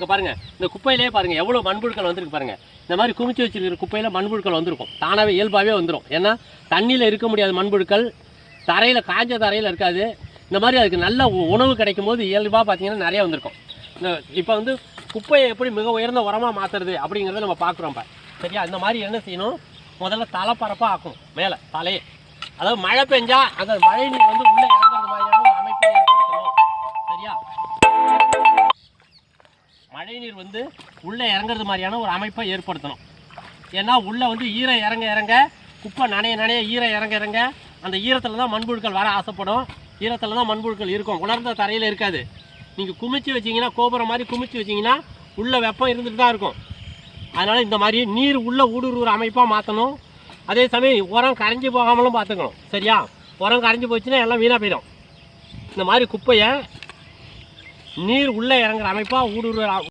இங்கே பாருங்கள், இந்த குப்பையிலே பாருங்கள் எவ்வளோ மண்புழுக்கள் வந்துருக்கு பாருங்கள். இந்த மாதிரி குமிச்சு வச்சுருக்கிற குப்பையில் மண்புழுக்கள் வந்திருக்கும், தானாகவே இயல்பாகவே வந்துடும். ஏன்னா தண்ணியில் இருக்க முடியாத மண்புழுக்கள் தரையில், காஞ்ச தரையில் இருக்காது. இந்த மாதிரி அதுக்கு நல்ல உணவு கிடைக்கும் போது இயல்பாக பார்த்திங்கன்னா நிறையா வந்திருக்கும். இப்போ வந்து குப்பையை எப்படி மிக உயர்ந்த உரமாக மாற்றுறது அப்படிங்கிறத நம்ம பார்க்குறோம். சரியா? இந்த மாதிரி என்ன செய்யணும், முதல்ல தலைப்பரப்பாக ஆக்கணும். மேலே தலையே, அதாவது மழை பெஞ்சா அந்த மழை நீர் வந்து உள்ளே இறங்குறது மாதிரியான ஒரு அமைப்பை ஏற்படுத்தணும். சரியா? மழை நீர் வந்து உள்ளே இறங்குறது மாதிரியான ஒரு அமைப்பை ஏற்படுத்தணும். ஏன்னா உள்ளே வந்து ஈரம் இறங்க இறங்க, குப்பை நனைய ஈரம் இறங்க இறங்க அந்த ஈரத்தில் தான் மண்புழுக்கள் வர ஆசைப்படும். ஈரத்தில் தான் மண்புழுக்கள் இருக்கும், உலர்ந்த தரையில் இருக்காது. நீங்கள் குமிச்சு வச்சிங்கன்னா, கோபுரம் மாதிரி குமிச்சு வச்சிங்கன்னா உள்ளே வெப்பம் இருந்துட்டு தான் இருக்கும். அதனால் இந்த மாதிரி நீர் உள்ளே ஊடுருவுற அமைப்பாக மாற்றணும். அதே சமயம் உரம் கரைஞ்சி போகாமலும் பார்த்துக்கணும். சரியா? உரம் கரைஞ்சி போச்சுன்னா எல்லாம் வீணாக போயிடும். இந்த மாதிரி குப்பையை நீர் உள்ளே இறங்குற அமைப்பாக ஊடுருவ